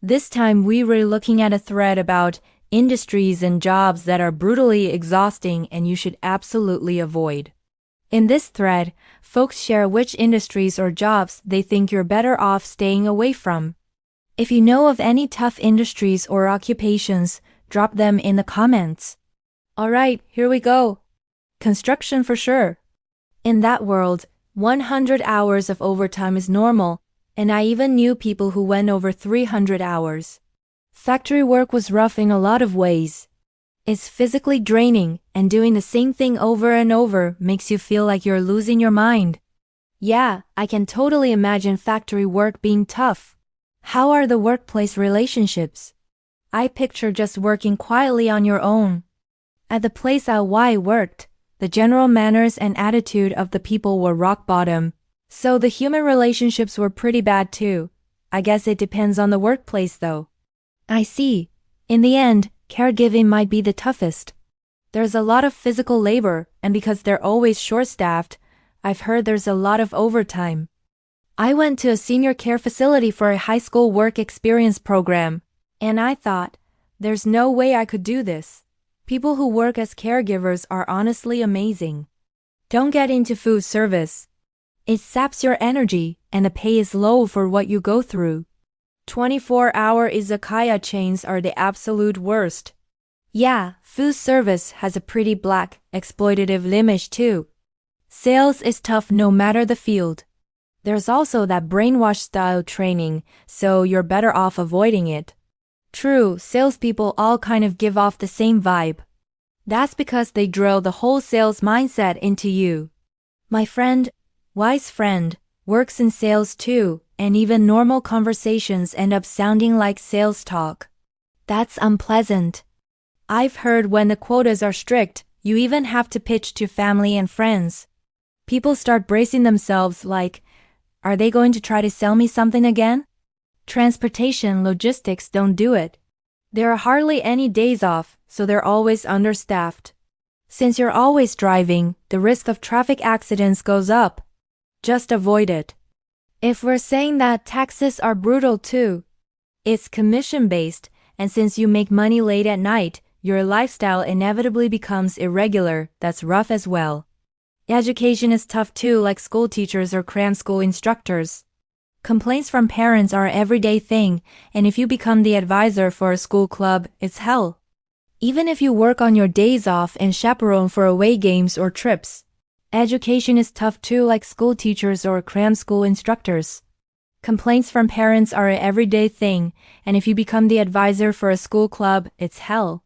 This time we were looking at a thread about industries and jobs that are brutally exhausting and you should absolutely avoid. In this thread, folks share which industries or jobs they think you're better off staying away from. If you know of any tough industries or occupations, drop them in the comments. Alright, here we go. Construction for sure. In that world, 100 hours of overtime is normal, and I even knew people who went over 300 hours. Factory work was rough in a lot of ways. It's physically draining, and doing the same thing over and over makes you feel like you're losing your mind. Yeah, I can totally imagine factory work being tough. How are the workplace relationships? I picture just working quietly on your own. At the place I worked, the general manners and attitude of the people were rock bottom, so the human relationships were pretty bad too. I guess it depends on the workplace though. I see. In the end, caregiving might be the toughest. There's a lot of physical labor, and because they're always short-staffed, I've heard there's a lot of overtime. I went to a senior care facility for a high school work experience program, and I thought, there's no way I could do this. People who work as caregivers are honestly amazing. Don't get into food service. It saps your energy, and the pay is low for what you go through. 24-hour izakaya chains are the absolute worst. Yeah, food service has a pretty black, exploitative image too. Sales is tough no matter the field. There's also that brainwash style training, so you're better off avoiding it. True, salespeople all kind of give off the same vibe. That's because they drill the whole sales mindset into you. My wise friend, works in sales too, and even normal conversations end up sounding like sales talk. That's unpleasant. I've heard when the quotas are strict, you even have to pitch to family and friends. People start bracing themselves like, are they going to try to sell me something again? Transportation logistics don't do it. There are hardly any days off, so they're always understaffed. Since you're always driving, the risk of traffic accidents goes up. Just avoid it. If we're saying that taxes are brutal too, it's commission-based, and since you make money late at night, your lifestyle inevitably becomes irregular. That's rough as well. Education is tough too, like school teachers or cram school instructors. Complaints from parents are an everyday thing, and if you become the advisor for a school club, it's hell. Even if you work on your days off and chaperone for away games or trips, education is tough too, like school teachers or cram school instructors. Complaints from parents are an everyday thing, and if you become the advisor for a school club, it's hell.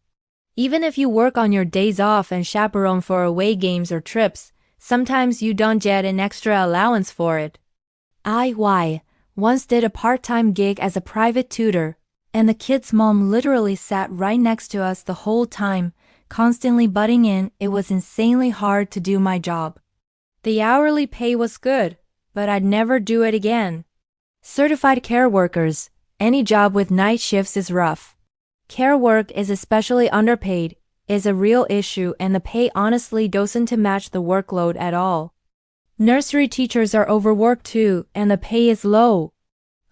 Even if you work on your days off and chaperone for away games or trips, sometimes you don't get an extra allowance for it. I once did a part-time gig as a private tutor, and the kid's mom literally sat right next to us the whole time, constantly butting in. It was insanely hard to do my job. The hourly pay was good, but I'd never do it again. Certified care workers, any job with night shifts is rough. Care work is especially underpaid, is a real issue, and the pay honestly doesn't match the workload at all. Nursery teachers are overworked too, and the pay is low.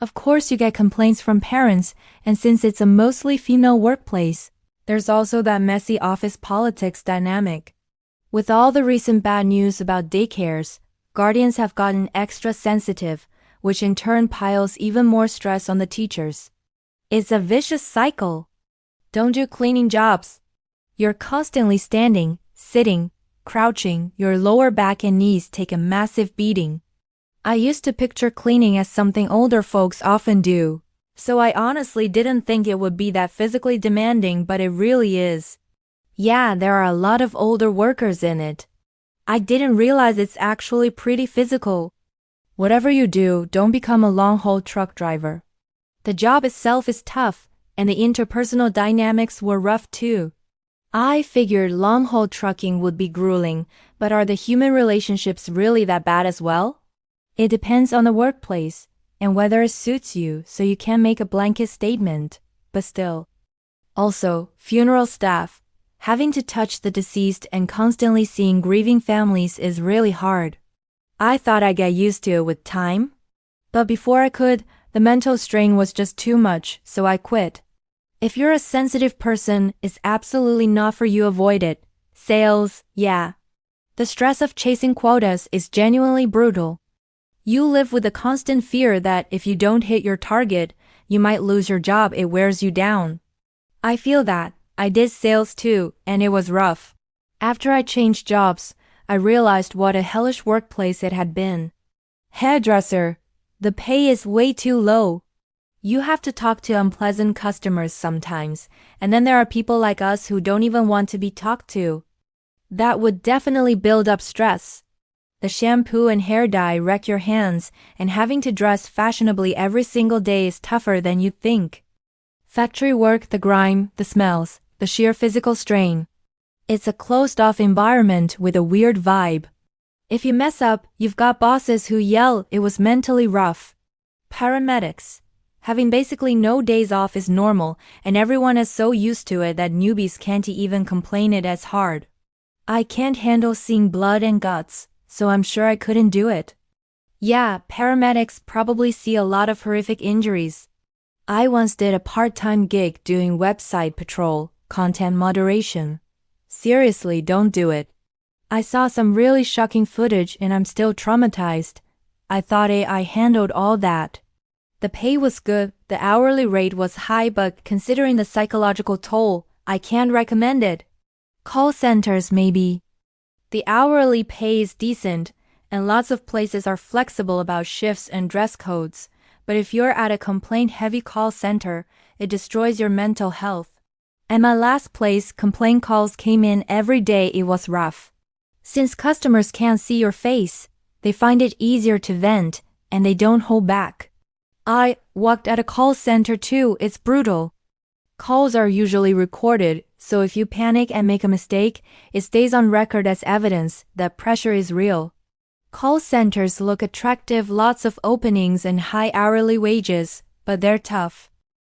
Of course you get complaints from parents, and since it's a mostly female workplace, there's also that messy office politics dynamic. With all the recent bad news about daycares, guardians have gotten extra sensitive, which in turn piles even more stress on the teachers. It's a vicious cycle. Don't do cleaning jobs. You're constantly standing, sitting, crouching, your lower back and knees take a massive beating. I used to picture cleaning as something older folks often do, so I honestly didn't think it would be that physically demanding, but it really is. Yeah, there are a lot of older workers in it. I didn't realize it's actually pretty physical. Whatever you do, don't become a long-haul truck driver. The job itself is tough, and the interpersonal dynamics were rough too. I figured long-haul trucking would be grueling, but are the human relationships really that bad as well? It depends on the workplace, and whether it suits you, so you can't make a blanket statement, but still. Also, funeral staff. Having to touch the deceased and constantly seeing grieving families is really hard. I thought I'd get used to it with time. But before I could, The mental strain was just too much, so I quit. If you're a sensitive person, it's absolutely not for you. Avoid it. Sales, yeah. The stress of chasing quotas is genuinely brutal. You live with the constant fear that if you don't hit your target, you might lose your job. It wears you down. I feel that. I did sales too, and it was rough. After I changed jobs, I realized what a hellish workplace it had been. Hairdresser. The pay is way too low. You have to talk to unpleasant customers sometimes, and then there are people like us who don't even want to be talked to. That would definitely build up stress. The shampoo and hair dye wreck your hands, and having to dress fashionably every single day is tougher than you'd think. Factory work, the grime, the smells, the sheer physical strain. It's a closed-off environment with a weird vibe. If you mess up, you've got bosses who yell. It was mentally rough. Paramedics. Having basically no days off is normal, and everyone is so used to it that newbies can't even complain it as hard. I can't handle seeing blood and guts, so I'm sure I couldn't do it. Yeah, paramedics probably see a lot of horrific injuries. I once did a part-time gig doing website patrol, content moderation. Seriously, don't do it. I saw some really shocking footage and I'm still traumatized. I thought AI handled all that. The pay was good, the hourly rate was high, but considering the psychological toll, I can't recommend it. Call centers maybe. The hourly pay is decent, and lots of places are flexible about shifts and dress codes, but if you're at a complaint-heavy call center, it destroys your mental health. At my last place, complaint calls came in every day. It was rough. Since customers can't see your face, they find it easier to vent, and they don't hold back. I worked at a call center too. It's brutal. Calls are usually recorded, so if you panic and make a mistake, it stays on record as evidence that pressure is real. Call centers look attractive, lots of openings and high hourly wages, but they're tough.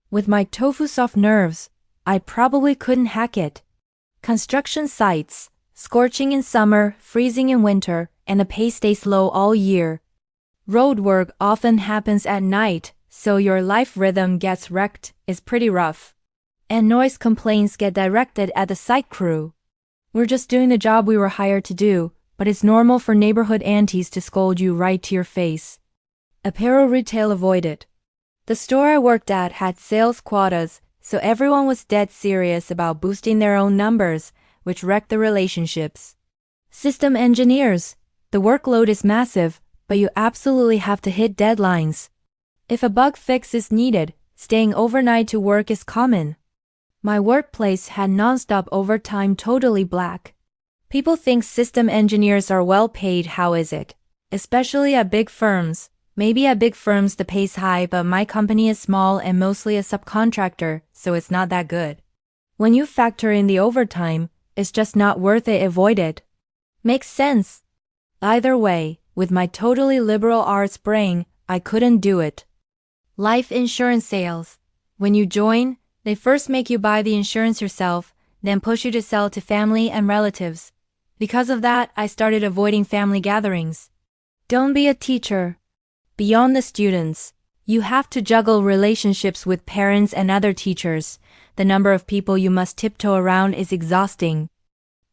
With my tofu soft nerves, I probably couldn't hack it. Construction sites, scorching in summer, freezing in winter, and the pay stays low all year. Road work often happens at night, so your life rhythm gets wrecked. It's pretty rough. And noise complaints get directed at the site crew. We're just doing the job we were hired to do, but it's normal for neighborhood aunties to scold you right to your face. Apparel retail, avoid it. The store I worked at had sales quotas, so everyone was dead serious about boosting their own numbers, which wrecked the relationships. System engineers. The workload is massive, but you absolutely have to hit deadlines. If a bug fix is needed, staying overnight to work is common. My workplace had non-stop overtime, totally black. People think system engineers are well paid. How is it? Especially at big firms. Maybe at big firms the pay's high, but my company is small and mostly a subcontractor, so it's not that good. When you factor in the overtime, it's just not worth it. Avoid it. Makes sense. Either way, with my totally liberal arts brain, I couldn't do it. Life insurance sales. When you join, they first make you buy the insurance yourself, then push you to sell to family and relatives. Because of that, I started avoiding family gatherings. Don't be a teacher. Beyond the students, you have to juggle relationships with parents and other teachers. The number of people you must tiptoe around is exhausting.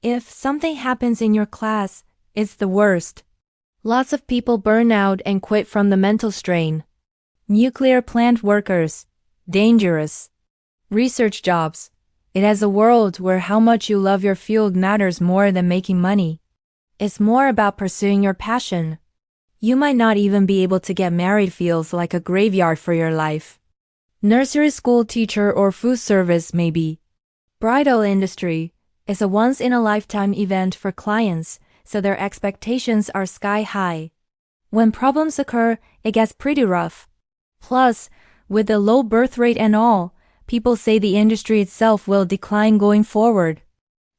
If something happens in your class, it's the worst. Lots of people burn out and quit from the mental strain. Nuclear plant workers. Dangerous. Research jobs. It has a world where how much you love your field matters more than making money. It's more about pursuing your passion. You might not even be able to get married. Feels like a graveyard for your life. Nursery school teacher or food service maybe. Bridal industry is a once-in-a-lifetime event for clients, so their expectations are sky high. When problems occur, it gets pretty rough. Plus, with the low birth rate and all, people say the industry itself will decline going forward.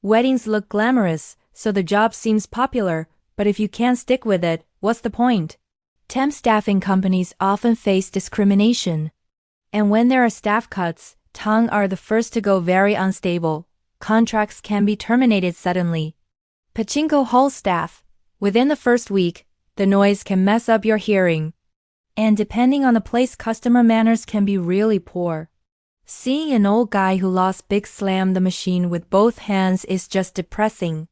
Weddings look glamorous, so the job seems popular, but if you can't stick with it, what's the point? Temp staffing companies often face discrimination. And when there are staff cuts, tongue are the first to go. Very unstable. Contracts can be terminated suddenly. Pachinko hall staff. Within the first week, the noise can mess up your hearing. And depending on the place, customer manners can be really poor. Seeing an old guy who lost big slam the machine with both hands is just depressing.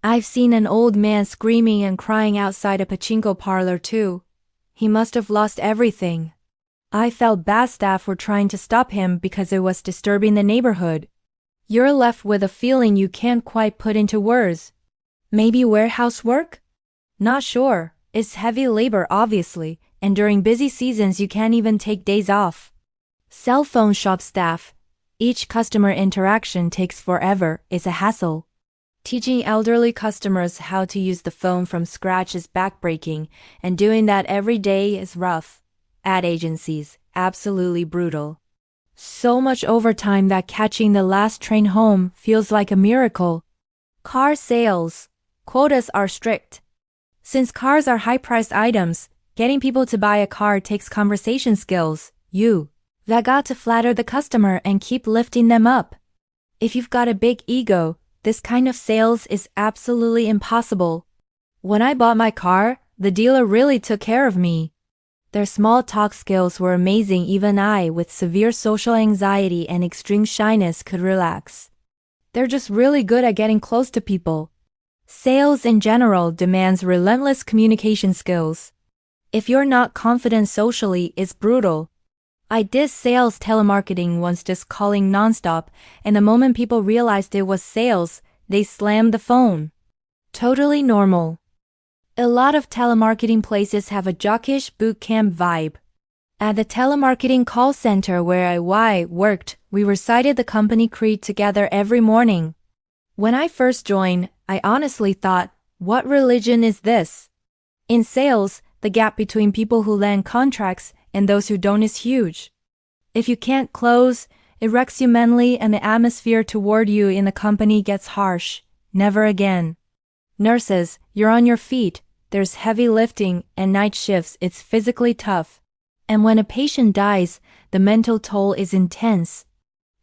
I've seen an old man screaming and crying outside a pachinko parlor too. He must have lost everything. I felt bad staff were trying to stop him because it was disturbing the neighborhood. You're left with a feeling you can't quite put into words. Maybe warehouse work? Not sure. It's heavy labor obviously, and during busy seasons you can't even take days off. Cell phone shop staff. Each customer interaction takes forever, it's a hassle. Teaching elderly customers how to use the phone from scratch is backbreaking, and doing that every day is rough. Ad agencies, absolutely brutal. So much overtime that catching the last train home feels like a miracle. Car sales. Quotas are strict. Since cars are high-priced items, getting people to buy a car takes conversation skills. That got to flatter the customer and keep lifting them up. If you've got a big ego, this kind of sales is absolutely impossible. When I bought my car, the dealer really took care of me. Their small talk skills were amazing. Even I, with severe social anxiety and extreme shyness, could relax. They're just really good at getting close to people. Sales in general demands relentless communication skills. If you're not confident socially, it's brutal. I did sales telemarketing once, just calling nonstop, and the moment people realized it was sales, they slammed the phone. Totally normal. A lot of telemarketing places have a jockish boot camp vibe. At the telemarketing call center where I worked, we recited the company creed together every morning. When I first joined, I honestly thought, what religion is this? In sales, the gap between people who land contracts and those who don't is huge. If you can't close, it wrecks you mentally, and the atmosphere toward you in the company gets harsh. Never again. Nurses, you're on your feet, there's heavy lifting and night shifts, it's physically tough. And when a patient dies, the mental toll is intense.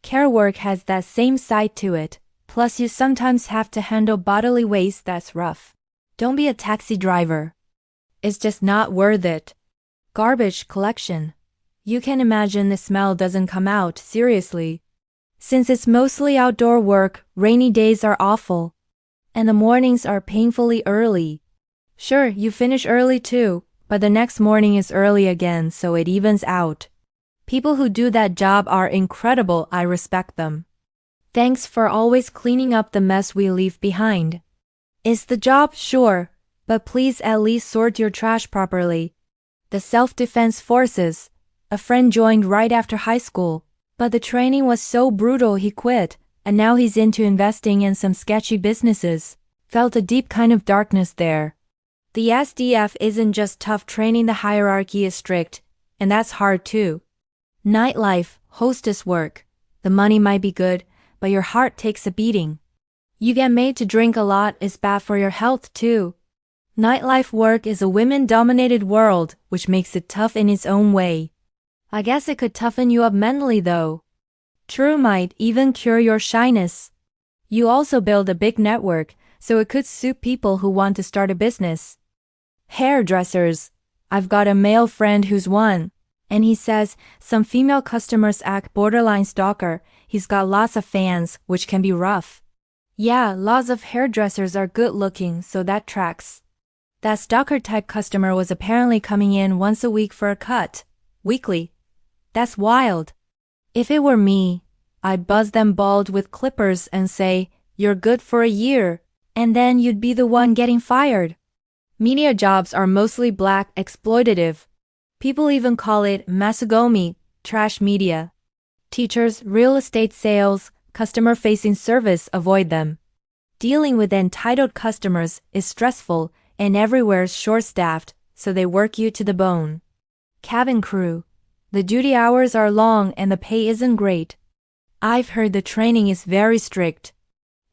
Care work has that same side to it, plus you sometimes have to handle bodily waste that's rough. Don't be a taxi driver. It's just not worth it. Garbage collection. You can imagine the smell doesn't come out seriously. Since it's mostly outdoor work, rainy days are awful. And the mornings are painfully early. Sure, you finish early too, but the next morning is early again, so it evens out. People who do that job are incredible, I respect them. Thanks for always cleaning up the mess we leave behind. Is the job? Sure, but please at least sort your trash properly. The self-defense forces. A friend joined right after high school, but the training was so brutal he quit, and now he's into investing in some sketchy businesses. Felt a deep kind of darkness there. The SDF isn't just tough training, the hierarchy is strict, and that's hard too. Nightlife, hostess work. The money might be good, but your heart takes a beating. You get made to drink a lot, it's bad for your health too. Nightlife work is a women-dominated world, which makes it tough in its own way. I guess it could toughen you up mentally though. True, might even cure your shyness. You also build a big network, so it could suit people who want to start a business. Hairdressers. I've got a male friend who's one, and he says some female customers act borderline stalker. He's got lots of fans, which can be rough. Yeah, lots of hairdressers are good looking, so that tracks. That stalker type customer was apparently coming in once a week for a cut. Weekly. That's wild. If it were me, I'd buzz them bald with clippers and say, you're good for a year, and then you'd be the one getting fired. Media jobs are mostly black, exploitative. People even call it masagomi, trash media. Teachers, real estate sales, customer-facing service, avoid them. Dealing with entitled customers is stressful, and everywhere's short-staffed, so they work you to the bone. Cabin crew. The duty hours are long and the pay isn't great. I've heard the training is very strict.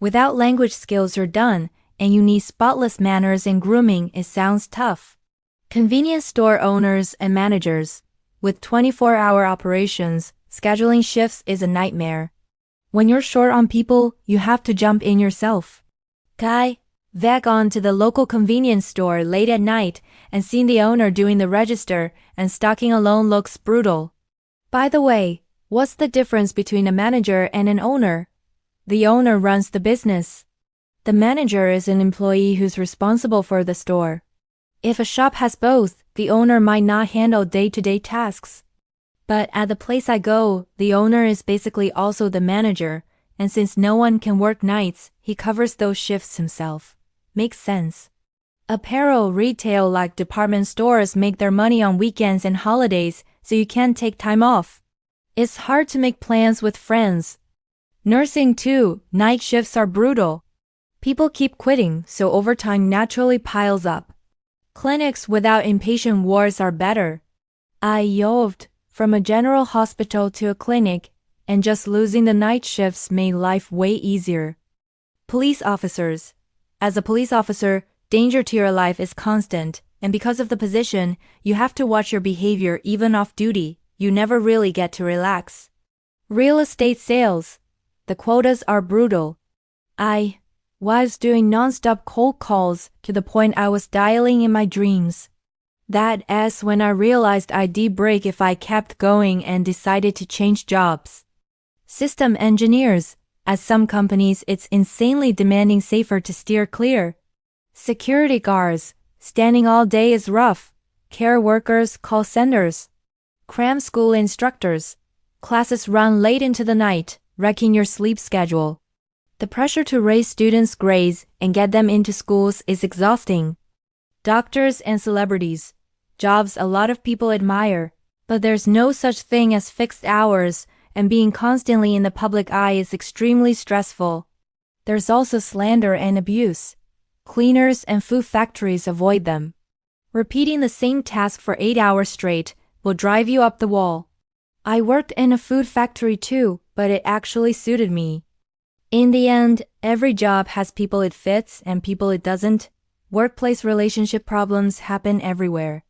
Without language skills you're done, and you need spotless manners and grooming. It sounds tough. Convenience store owners and managers. With 24-hour operations, scheduling shifts is a nightmare. When you're short on people, you have to jump in yourself. Guy, Vag on to the local convenience store late at night and seeing the owner doing the register and stocking alone looks brutal. By the way, what's the difference between a manager and an owner? The owner runs the business. The manager is an employee who's responsible for the store. If a shop has both, the owner might not handle day-to-day tasks. But at the place I go, the owner is basically also the manager, and since no one can work nights, he covers those shifts himself. Makes sense. Apparel retail like department stores make their money on weekends and holidays, so you can't take time off. It's hard to make plans with friends. Nursing too, night shifts are brutal. People keep quitting, so overtime naturally piles up. Clinics without inpatient wards are better. I moved from a general hospital to a clinic, and just losing the night shifts made life way easier. Police officers. As a police officer, danger to your life is constant, and because of the position, you have to watch your behavior even off duty. You never really get to relax. Real estate sales. The quotas are brutal. I was doing non-stop cold calls to the point I was dialing in my dreams. That's when I realized I'd break if I kept going and decided to change jobs. System engineers. At some companies, it's insanely demanding, safer to steer clear. Security guards. Standing all day is rough. Care workers, call centers. Cram school instructors. Classes run late into the night, wrecking your sleep schedule. The pressure to raise students' grades and get them into schools is exhausting. Doctors and celebrities. Jobs a lot of people admire, but there's no such thing as fixed hours, and being constantly in the public eye is extremely stressful. There's also slander and abuse. Cleaners and food factories avoid them. Repeating the same task for 8 hours straight will drive you up the wall. I worked in a food factory too, but it actually suited me. In the end, every job has people it fits and people it doesn't. Workplace relationship problems happen everywhere.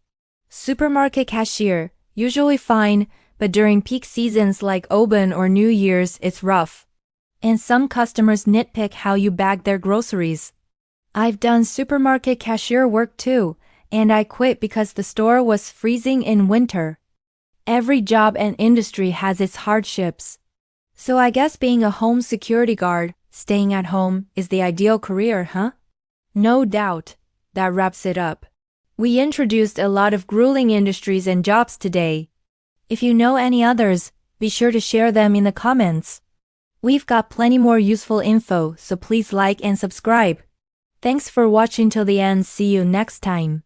Supermarket cashier, usually fine, but during peak seasons like Open or New Year's, it's rough. And some customers nitpick how you bag their groceries. I've done supermarket cashier work too, and I quit because the store was freezing in winter. Every job and industry has its hardships. So I guess being a home security guard, staying at home, is the ideal career, huh? No doubt. That wraps it up. We introduced a lot of grueling industries and jobs today. If you know any others, be sure to share them in the comments. We've got plenty more useful info, so please like and subscribe. Thanks for watching till the end. See you next time.